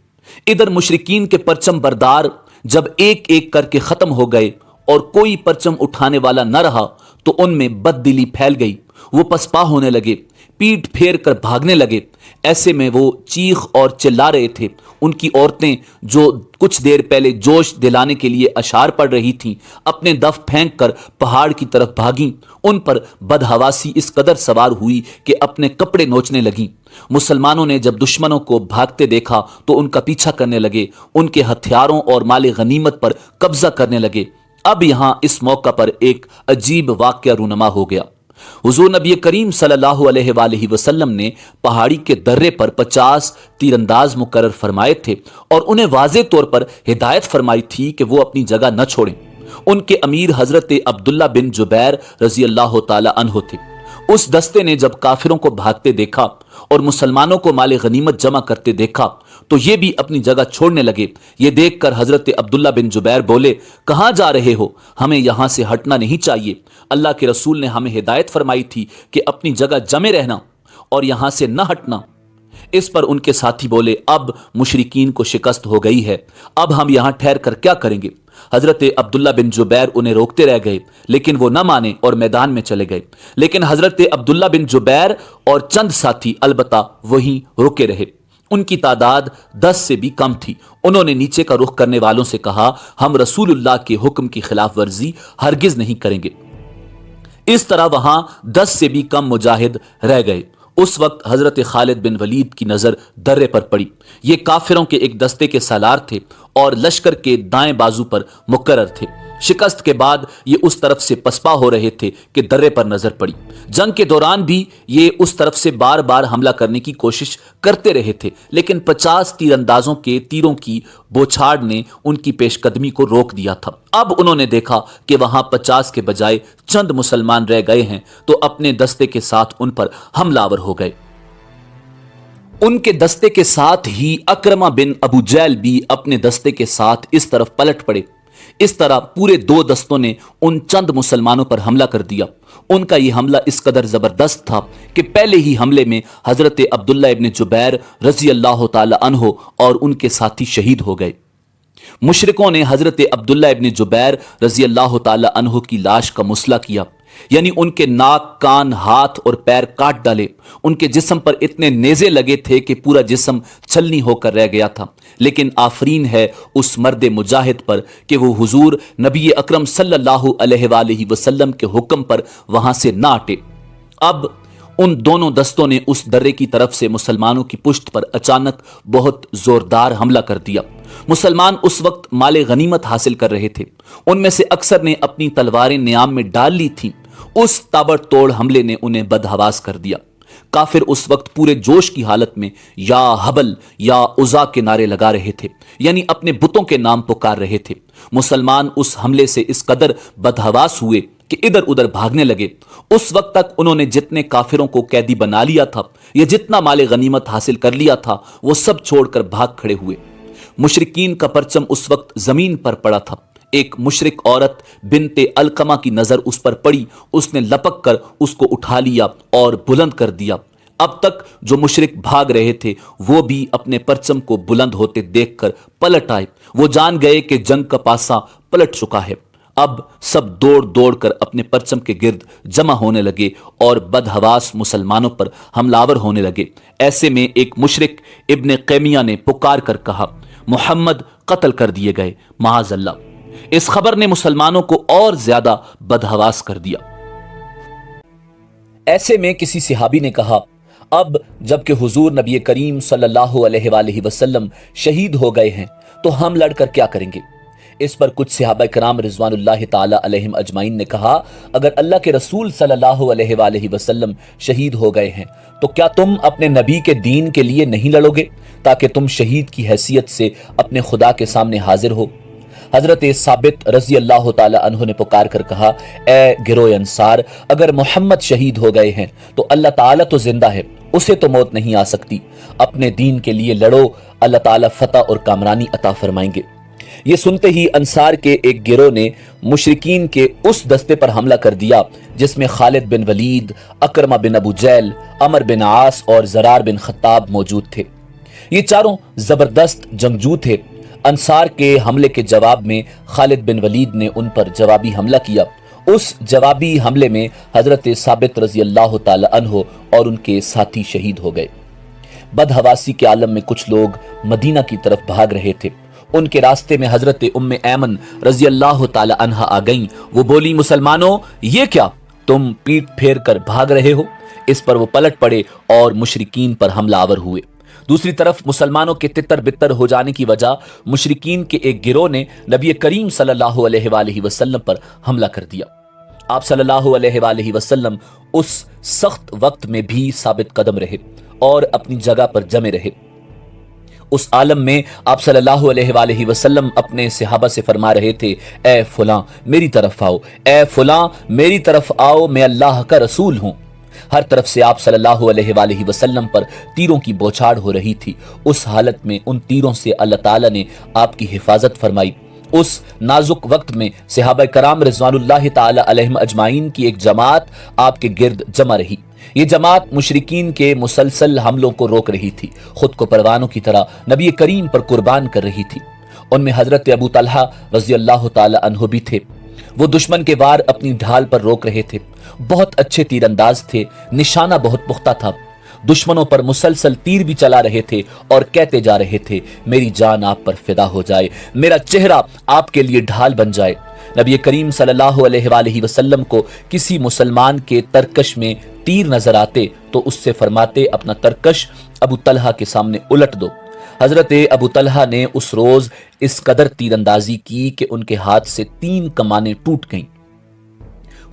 A: इधर मुशरिकीन के परचम बरदार जब एक एक करके खत्म हो गए और कोई परचम उठाने वाला न रहा तो उनमें बददिली फैल गई। वो पसपा होने लगे, पीठ फेर कर भागने लगे। ऐसे में वो चीख और चिल्ला रहे थे। उनकी औरतें, जो कुछ देर पहले जोश दिलाने के लिए अशार पढ़ रही थीं, अपने दफ फेंक कर पहाड़ की तरफ भागीं। उन पर बदहवासी इस कदर सवार हुई कि अपने कपड़े नोचने लगीं। मुसलमानों ने जब दुश्मनों को भागते देखा तो उनका पीछा करने लगे, उनके हथियारों और माले गनीमत पर कब्जा करने लगे। अब यहां इस मौका पर एक अजीब वाक़या रूनमा हो गया। हुजूर नबी करीम सल्लल्लाहु अलैहि वसल्लम ने पहाड़ी के दर्रे पर 50 तीरंदाज मुकर्रर फरमाए थे और उन्हें वाज़े तौर पर हिदायत फरमाई थी कि वो अपनी जगह न छोड़ें। उनके अमीर हजरत अब्दुल्ला बिन जुबैर रजी अल्लाह ताला अन्हो थे। उस दस्ते ने जब काफिरों को भागते देखा और मुसलमानों को माले गनीमत जमा करते देखा तो ये भी अपनी जगह छोड़ने लगे। ये देखकर हजरत अब्दुल्ला बिन जुबैर बोले, कहाँ जा रहे हो? हमें यहाँ से हटना नहीं चाहिए। अल्लाह के रसूल ने हमें हिदायत फरमाई थी कि अपनी जगह जमे रहना और यहाँ से न हटना। इस पर उनके साथी बोले, अब मुशरिकीन को शिकस्त हो गई है, अब हम यहाँ ठहर कर क्या करेंगे? हजरत अब्दुल्ला बिन जुबैर उन्हें रोकते रह गए, लेकिन वो न माने और मैदान में चले गए। लेकिन हजरत अब्दुल्ला बिन जुबैर और चंद साथी अलबत्ता वहीं रुके रहे। उनकी तादाद 10 से भी कम थी। उन्होंने नीचे का रुख करने वालों से कहा, हम रसूलुल्लाह के हुक्म की खिलाफ वर्जी हरगिज नहीं करेंगे। इस तरह वहां 10 से भी कम मुजाहिद रह गए। उस वक्त हजरत खालिद बिन वलीद की नजर दर्रे पर पड़ी। ये काफिरों के एक दस्ते के सालार थे और लश्कर के दाएं बाजू पर मुकर्रर थे। शिकस्त के बाद ये उस तरफ से पसपा हो रहे थे कि दर्रे पर नजर पड़ी। जंग के दौरान भी ये उस तरफ से बार बार हमला करने की कोशिश करते रहे थे, लेकिन 50 तीरंदाजों के तीरों की बौछार ने उनकी पेशकदमी को रोक दिया था। अब उन्होंने देखा कि वहां 50 के बजाय चंद मुसलमान रह गए हैं, तो अपने दस्ते के साथ उन पर हमलावर हो गए। उनके दस्ते के साथ ही अकरमा बिन अबू जैल भी अपने दस्ते के साथ इस तरफ पलट पड़े। इस तरह पूरे दो दस्तों ने उन चंद मुसलमानों पर हमला कर दिया। उनका यह हमला इस कदर जबरदस्त था कि पहले ही हमले में हजरत अब्दुल्ला इब्न जुबैर रजी अल्लाह ताला अन्हो और उनके साथी शहीद हो गए। मुशरिकों ने हजरत अब्दुल्ला इब्न जुबैर रजी अल्लाह ताला अन्हो की लाश का मुसला किया, यानी उनके नाक, कान, हाथ और पैर काट डाले। उनके जिस्म पर इतने नेज़े लगे थे कि पूरा जिस्म छलनी होकर रह गया था। लेकिन आफरीन है उस मर्द मुजाहिद पर कि वो हुजूर नबी अकरम सल्लल्लाहु अलैहि वसल्लम के हुक्म पर वहां से ना हटे। अब उन दोनों दस्तों ने उस दर्रे की तरफ से मुसलमानों की पुश्त पर अचानक बहुत जोरदार हमला कर दिया। मुसलमान उस वक्त माले गनीमत हासिल कर रहे थे। उनमें से अक्सर ने अपनी तलवारें नियाम में डाल ली थीं। उस ताबड़तोड़ हमले ने उन्हें बदहवास कर दिया। काफिर उस वक्त पूरे जोश की हालत में या हबल या उज़ा के नारे लगा रहे थे, यानी अपने बुतों के नाम पुकार रहे थे। मुसलमान उस हमले से इस कदर बदहवास हुए कि इधर उधर भागने लगे। उस वक्त तक उन्होंने जितने काफिरों को कैदी बना लिया था या जितना माले गनीमत हासिल कर लिया था, वो सब छोड़कर भाग खड़े हुए। मुशरिकीन का परचम उस वक्त जमीन पर पड़ा था। एक मुशरिक औरत बिनते अलकमा की नजर उस पर पड़ी। उसने लपक कर उसको उठा लिया और बुलंद कर दिया। अब तक जो मुशरिक भाग रहे थे वो भी अपने परचम को बुलंद होते देखकर पलट आए। वो जान गए कि जंग का पासा पलट चुका है। अब सब दौड़ दौड़ कर अपने परचम के गिर्द जमा होने लगे और बदहवास मुसलमानों पर हमलावर होने लगे। ऐसे में एक मुशरिक इब्ने कैमिया ने पुकार कर कहा, मुहम्मद कत्ल कर दिए गए, माअज़ल्लाह। इस खबर ने मुसलमानों को और ज्यादा बदहवास कर दिया। ऐसे में किसी सहाबी ने कहा, अब जबकि हुजूर नबी करीम सल्लल्लाहु अलैहि वसल्लम शहीद हो गए हैं तो हम लड़कर क्या करेंगे। इस पर कुछ सहाबा कराम रिज़वानुल्लाहि ताला अलैहिम अजमाइन ने कहा, अगर अल्लाह के रसूल सल्लल्लाहु अलैहि वसल्लम शहीद हो गए हैं तो क्या तुम अपने नबी के दीन के लिए नहीं लड़ोगे ताकि तुम शहीद की हैसियत से अपने खुदा के सामने हाजिर हो। हजरत साबित रजी अल्लाह ताला अन्हु ने पुकार कर कहा, ए गिरोह अंसार, अगर मोहम्मद शहीद हो गए हैं तो अल्लाह ताला तो जिंदा है, उसे तो मौत नहीं आ सकती। अपने दीन के लिए लड़ो, अल्लाह ताला फतह और कामरानी अता फरमाएंगे। ये सुनते ही अंसार के एक गिरोह ने मुशरिकीन के उस दस्ते पर हमला कर दिया जिसमें खालिद बिन वलीद, अकरमा बिन अबू जैल, अमर बिन आस और ज़रार बिन खत्ताब मौजूद थे। ये चारों जबरदस्त जंगजू थे। अंसार के हमले के जवाब में खालिद बिन वलीद ने उन पर जवाबी हमला किया। उस जवाबी हमले में हजरत साबित रजी अल्लाह ताला अन्हो और उनके साथी शहीद हो गए। बदहवासी के आलम में कुछ लोग मदीना की तरफ भाग रहे थे। उनके रास्ते में हजरत उम्मे ऐमन रजी अल्लाह ताला अन्हा आ गईं। वो बोली, मुसलमानों, ये क्या तुम पीठ फेर कर भाग रहे हो। इस पर वो पलट पड़े और मुशरिकीन पर हमलावर हुए। दूसरी तरफ मुसलमानों के तितर बितर हो जाने की वजह मुशरिकीन के एक गिरोह ने नबी करीम सल्लल्लाहु अलैहि वसल्लम पर हमला कर दिया। आप सल्लल्लाहु अलैहि वसल्लम उस सख्त वक्त में भी साबित कदम रहे और अपनी जगह पर जमे रहे। उस आलम में आप सल्लल्लाहु अलैहि वसल्लम अपने सहाबा से फरमा रहे थे, ए फुलां मेरी तरफ आओ, ए फुलां मेरी तरफ आओ, मैं अल्लाह का रसूल हूं। हर तरफ से आप सल्लल्लाहु अलैहि वसल्लम पर तीरों की बौछार हो रही थी। उस हालत में उन तीरों से अल्लाह ताला ने आपकी हिफाजत फरमाई। उस नाजुक वक्त में सहाबा कराम रिज़वानुल्लाहि ताला अलैहिम अजमाइन की एक जमात आपके गिर्द जमा रही। ये जमात मुशरिकीन के मुसलसल हमलों को रोक रही थी, खुद को परवानों की तरह नबी करीम पर कुर्बान कर रही थी। उनमें हजरत अबू तलहा रजी अल्लाह ताला अन्हु भी थे। वो दुश्मन के वार अपनी ढाल पर रोक रहे थे। बहुत अच्छे तीरंदाज थे, निशाना बहुत पुख्ता था। दुश्मनों पर मुसलसल तीर भी चला रहे थे और कहते जा रहे थे, मेरी जान आप पर फिदा हो जाए, मेरा चेहरा आपके लिए ढाल बन जाए। नबी करीम सल्लल्लाहु अलैहि वसल्लम को किसी मुसलमान के तरकश में तीर नजर आते तो उससे फरमाते, अपना तरकश अबू तलहा के सामने उलट दो। حضرت ابو طلحہ نے اس روز اس قدر تیر اندازی کی کہ ان کے ہاتھ سے 3 کمانیں ٹوٹ گئیں۔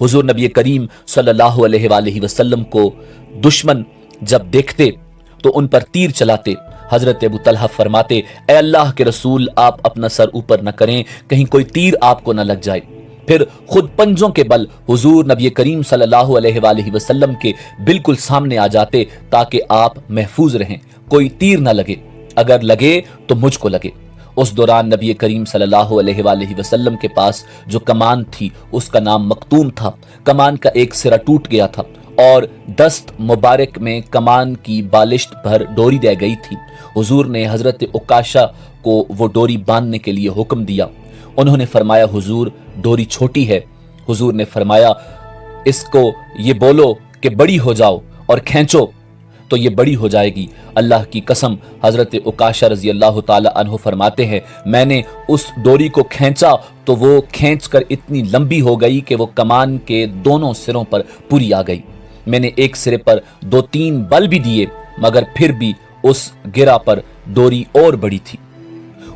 A: حضور نبی کریم صلی اللہ علیہ وآلہ وسلم کو دشمن جب دیکھتے تو ان پر تیر چلاتے۔ حضرت ابو طلحہ فرماتے، اے اللہ کے رسول، آپ اپنا سر اوپر نہ کریں، کہیں کوئی تیر آپ کو نہ لگ جائے۔ پھر خود پنجوں کے بل حضور نبی کریم صلی اللہ علیہ وآلہ وسلم کے بالکل سامنے آ جاتے تاکہ آپ محفوظ رہیں، کوئی تیر نہ لگے، اگر لگے تو مجھ کو لگے۔ اس دوران نبی کریم صلی اللہ علیہ وآلہ وسلم کے پاس جو کمان تھی اس کا نام مکتوم تھا۔ کمان کا ایک سرا ٹوٹ گیا تھا اور دست مبارک میں کمان کی بالشت پر ڈوری رہ گئی تھی۔ حضور نے حضرت عکاشہ کو وہ ڈوری باندھنے کے لیے حکم دیا۔ انہوں نے فرمایا، حضور ڈوری چھوٹی ہے۔ حضور نے فرمایا، اس کو یہ بولو کہ بڑی ہو جاؤ اور کھینچو تو یہ بڑی ہو جائے گی۔ اللہ کی قسم، حضرت عکاشہ رضی اللہ تعالی عنہ فرماتے ہیں، میں نے اس ڈوری کو کھینچا تو وہ کھینچ کر اتنی لمبی ہو گئی کہ وہ کمان کے دونوں سروں پر پوری آ گئی۔ میں نے ایک سرے پر 2-3 بل بھی دیے مگر پھر بھی اس گرہ پر ڈوری اور بڑی تھی۔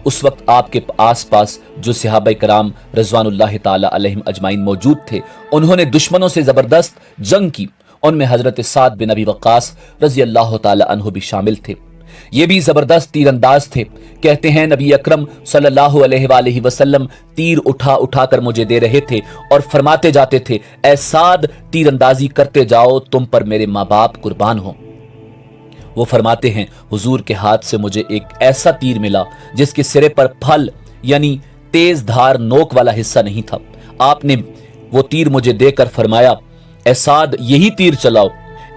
A: اس وقت آپ کے آس پاس جو صحابہ کرام رضوان اللہ تعالی علیہم اجمعین موجود تھے، انہوں نے دشمنوں سے زبردست جنگ کی۔ ان میں حضرت سعد بن ابی وقاص رضی اللہ تعالی عنہ بھی شامل تھے۔ یہ بھی زبردست تیر انداز تھے۔ کہتے ہیں نبی اکرم صلی اللہ علیہ وآلہ وسلم تیر اٹھا اٹھا کر مجھے دے رہے تھے اور فرماتے جاتے تھے، اے سعد، تیر اندازی کرتے جاؤ، تم پر میرے ماں باپ قربان ہوں۔ وہ فرماتے ہیں، حضور کے ہاتھ سے مجھے ایک ایسا تیر ملا جس کے سرے پر پھل یعنی تیز دھار نوک والا حصہ نہیں تھا۔ آپ نے وہ تیر مجھے دے کر فرمایا، اے سعد، یہی تیر چلاؤ۔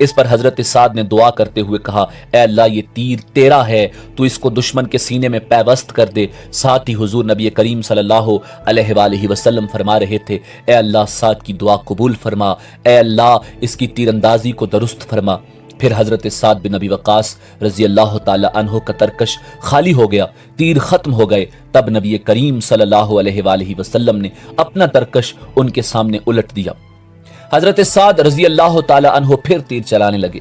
A: اس پر حضرت سعد نے دعا کرتے ہوئے کہا، اے اللہ، یہ تیر تیرا ہے، تو اس کو دشمن کے سینے میں پیوست کر دے۔ ساتھ ہی حضور نبی کریم صلی اللہ علیہ وآلہ وسلم فرما رہے تھے، اے اللہ، سعد کی دعا قبول فرما، اے اللہ، اس کی تیر اندازی کو درست فرما۔ پھر حضرت سعد بن ابی وقاص رضی اللہ تعالی عنہ کا ترکش خالی ہو گیا، تیر ختم ہو گئے۔ تب نبی کریم صلی اللہ علیہ وآلہ وسلم نے اپنا ترکش ان کے سامنے الٹ دیا۔ حضرت سعد رضی اللہ تعالی عنہ پھر تیر چلانے لگے۔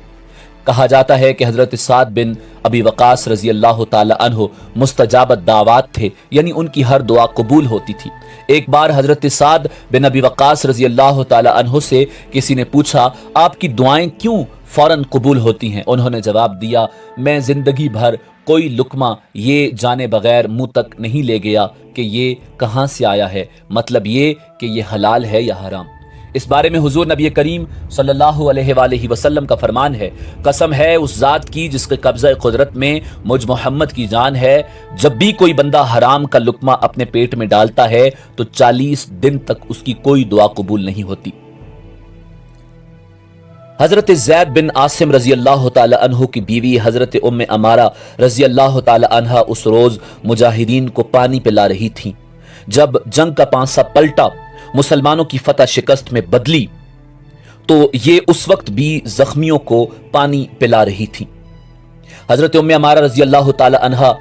A: کہا جاتا ہے کہ حضرت سعد بن ابی وقاص رضی اللہ تعالی عنہ مستجاب دعوات تھے، یعنی ان کی ہر دعا قبول ہوتی تھی۔ ایک بار حضرت سعد بن ابی وقاص رضی اللہ تعالی عنہ سے کسی نے پوچھا، آپ کی دعائیں کیوں فوراً قبول ہوتی ہیں؟ انہوں نے جواب دیا، میں زندگی بھر کوئی لقمہ یہ جانے بغیر منہ تک نہیں لے گیا کہ یہ کہاں سے آیا ہے، مطلب یہ کہ یہ حلال ہے یا حرام۔ اس بارے میں حضور نبی کریم صلی اللہ علیہ وآلہ وسلم کا فرمان ہے، قسم ہے اس ذات کی جس کے قبضہ قدرت میں مجھ محمد کی جان ہے، جب بھی کوئی بندہ حرام کا لقمہ اپنے پیٹ میں ڈالتا ہے تو 40 دن تک اس کی کوئی دعا قبول نہیں ہوتی۔ حضرت زید بن عاصم رضی اللہ تعالی عنہ کی بیوی حضرت ام عمارہ رضی اللہ تعالی عنہ اس روز مجاہدین کو پانی پلا رہی تھیں۔ جب جنگ کا پانسا پلٹا، مسلمانوں کی فتح شکست میں بدلی، تو یہ اس وقت بھی زخمیوں کو پانی پلا رہی تھی۔ حضرت ام عمارہ رضی اللہ تعالی عنہ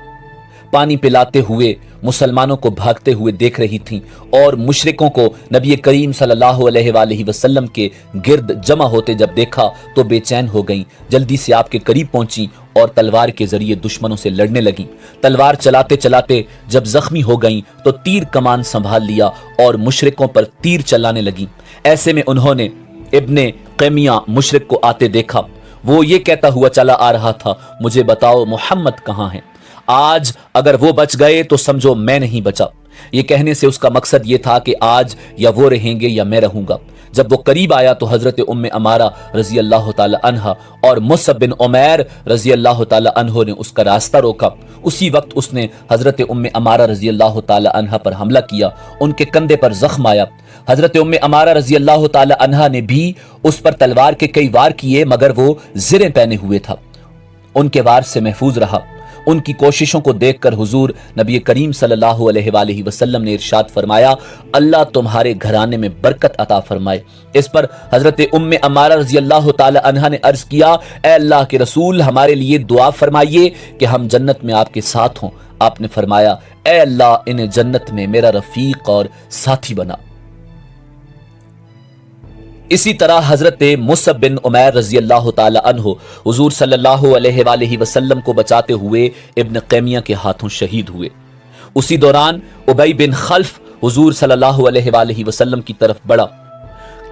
A: پانی پلاتے ہوئے مسلمانوں کو بھاگتے ہوئے دیکھ رہی تھیں اور مشرکوں کو نبی کریم صلی اللہ علیہ وآلہ وسلم کے گرد جمع ہوتے جب دیکھا تو بے چین ہو گئیں، جلدی سے آپ کے قریب پہنچیں اور تلوار کے ذریعے دشمنوں سے لڑنے لگیں۔ تلوار چلاتے چلاتے جب زخمی ہو گئیں تو تیر کمان سنبھال لیا اور مشرکوں پر تیر چلانے لگیں۔ ایسے میں انہوں نے ابن قیمیہ مشرک کو آتے دیکھا۔ وہ یہ کہتا ہوا چلا آ رہا تھا، مجھے بتاؤ محمد کہاں ہیں؟ آج اگر وہ بچ گئے تو سمجھو میں نہیں بچا۔ یہ کہنے سے اس کا مقصد یہ تھا کہ آج یا وہ رہیں گے یا میں رہوں گا۔ جب وہ قریب آیا تو حضرت ام عمارہ رضی اللہ تعالی عنہ اور مصعب بن عمیر رضی اللہ تعالی عنہ نے اس کا راستہ روکا۔ اسی وقت اس نے حضرت ام عمارہ رضی اللہ تعالی عنہ پر حملہ کیا، ان کے کندھے پر زخم آیا۔ حضرت ام عمارہ رضی اللہ تعالی عنہ نے بھی اس پر تلوار کے کئی وار کیے مگر وہ زریں پہنے ہوئے تھا، ان کے وار سے محفوظ رہا۔ ان کی کوششوں کو دیکھ کر حضور نبی کریم صلی اللہ علیہ وآلہ وسلم نے ارشاد فرمایا، اللہ تمہارے گھرانے میں برکت عطا فرمائے۔ اس پر حضرت ام عمارہ رضی اللہ تعالی عنہ نے عرض کیا، اے اللہ کے رسول، ہمارے لیے دعا فرمائیے کہ ہم جنت میں آپ کے ساتھ ہوں۔ آپ نے فرمایا، اے اللہ، انہیں جنت میں میرا رفیق اور ساتھی بنا۔ इसी तरह हजरत मुसअब बिन उमैर रजी अल्लाह ताला अन्हु हुजूर सल्लल्लाहु अलैहि वसल्लम को बचाते हुए इब्न क़ैमिया के हाथों शहीद हुए। उसी दौरान उबई बिन खल्फ हुजूर सल्लल्लाहु अलैहि वसल्लम की तरफ बढ़ा।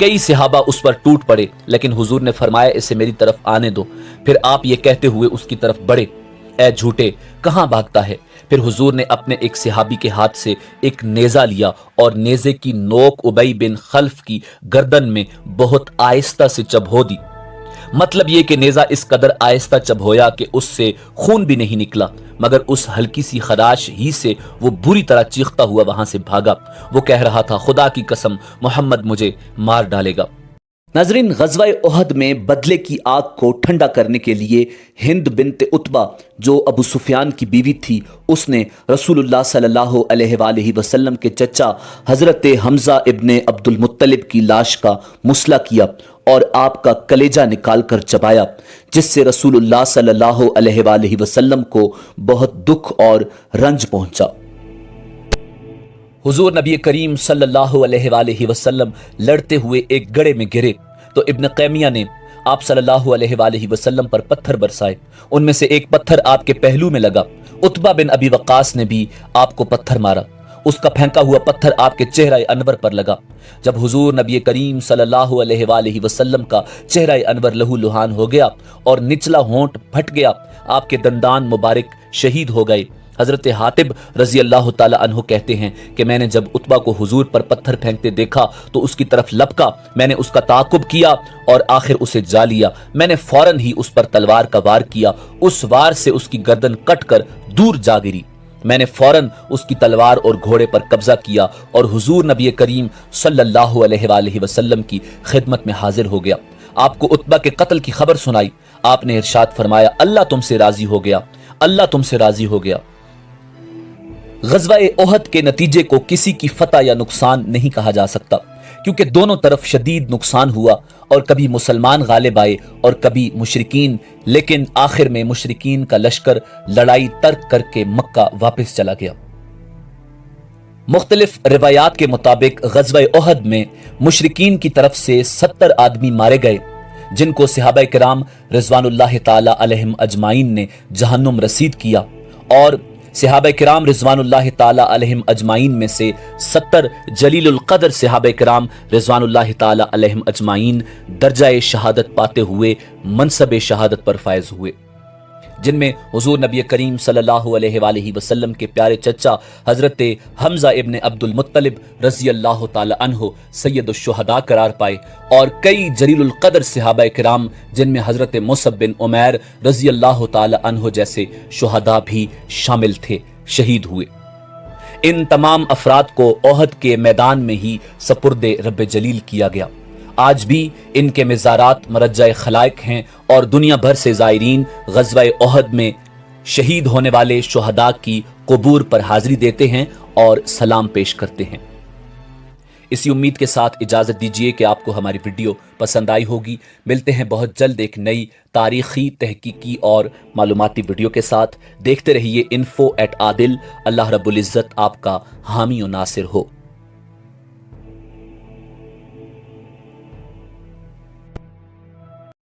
A: कई सहाबा उस पर टूट पड़े, लेकिन हुजूर ने फरमाया इसे मेरी तरफ आने दो। फिर आप ये कहते हुए उसकी तरफ बढ़े, ए झूठे कहां भागता है। फिर हुजूर ने अपने एक सहाबी के हाथ से एक नेजा लिया और नेजे की नोक उबई बिन खल्फ की गर्दन में बहुत आहिस्ता से चबो दी। मतलब ये कि नेजा इस कदर आहिस्ता चबोया कि उससे खून भी नहीं निकला, मगर उस हल्की सी खराश ही से वो बुरी तरह चीखता हुआ वहां से भागा। वो कह रहा था, खुदा की कसम मोहम्मद मुझे मार डालेगा। नाजरीन, ग़ज़वा उहद में बदले की आग को ठंडा करने के लिए हिंद बिन्त उतबा जो अबू सुफियान की बीवी थी, उसने रसूलुल्लाह सल्लल्लाहु अलैहि वसल्लम के चचा हज़रत हमज़ा इब्ने अब्दुल मुत्तलिब की लाश का मुसला किया और आपका कलेजा निकाल कर चबाया, जिससे रसूलुल्लाह सल्लल्लाहु अलैहि वसल्लम को बहुत दुख और रंज पहुंचा। हुजूर नबी करीम सल्लल्लाहु अलैहि वसल्लम लड़ते हुए एक गड्ढे में गिरे तो इब्न क़ैमिया ने आप सल्लल्लाहु अलैहि वसल्लम पर पत्थर बरसाए। उनमें से एक पत्थर आपके पहलू में लगा। उतबा बिन अबी वक्कास ने भी आपको पत्थर मारा। उसका फेंका हुआ पत्थर आपके चेहरा अनवर पर लगा। जब हुजूर नबी करीम सल्लल्लाहु अलैहि वसल्लम का चेहरा अनवर लहू लुहान हो गया और निचला होंठ फट गया, आपके दंदान मुबारक शहीद हो गए। हजरत हातिब रजी अल्लाह ताला अन्हु कहते हैं कि मैंने जब उतबा को हुजूर पर पत्थर फेंकते देखा तो उसकी तरफ लपका। मैंने उसका ताकुब किया और आखिर उसे जा लिया। मैंने फौरन ही उस पर तलवार का वार किया। उस वार से उसकी गर्दन कट कर दूर जा गिरी। मैंने फौरन उसकी तलवार और घोड़े पर कब्जा किया और हुजूर नबी करीम सल्लल्लाहु अलैहि वसल्लम की खिदमत में हाजिर हो गया। आपको उतबा के कत्ल की खबर सुनाई। आपने इरशाद फरमाया, अल्लाह तुमसे राजी हो गया, अल्लाह तुमसे राजी हो गया। ग़ज़वा उहद के नतीजे को किसी की फतह या नुकसान नहीं कहा जा सकता, क्योंकि दोनों तरफ शदीद नुकसान हुआ और कभी मुसलमान गालिब आए और कभी मुशरिकीन, लेकिन आखिर में मुशरिकीन का लश्कर लड़ाई तर्क करके मक्का वापस चला गया। मुख्तलिफ रिवायात के मुताबिक ग़ज़वा उहद में मुशरिकीन की तरफ से 70 आदमी मारे गए, जिनको सहाबा किराम रिज़वानुल्लाह ताला अलैहिम अजमाइन ने जहन्नुम रसीद किया और सहाबा किराम रिज़वानुल्लाह ताला अलैहिम अजमाइन में से 70 जलीलुल क़द्र सहाबा किराम रिज़वानुल्लाह ताला अलैहिम अजमाइन दर्जाए शहादत पाते हुए मनसब शहादत पर फायज हुए, जिनमें हुजूर नबी करीम सल्लल्लाहु अलैहि वसल्लम के प्यारे चचा हजरत हमज़ा इब्ने अब्दुल मुत्तलिब रज़ी अल्लाह ताला अन्हु सैयदुश शुहदा करार पाए और कई जलीलुल क़द्र सहाबा किराम, जिनमें हजरत मुसअब बिन उमैर रज़ी अल्लाह ताला अन्हु जैसे शुहदा भी शामिल थे, शहीद हुए। इन तमाम अफराद को ओहद के मैदान में ही सपुर्दे रब जलील किया गया। आज भी इनके मज़ारात मरज्जा खलाइक हैं और दुनिया भर से ज़ायरीन ग़ज़वा उहद में शहीद होने वाले शुहदा की क़ुबूर पर हाज़िरी देते हैं और सलाम पेश करते हैं। इसी उम्मीद के साथ इजाज़त दीजिए कि आपको हमारी वीडियो पसंद आई होगी। मिलते हैं बहुत जल्द एक नई तारीख़ी, तहकीकी और मालूमाती वीडियो के साथ। देखते रहिए info@adil। अल्लाह रब्बुल इज़्ज़त आपका हामी और नासिर हो।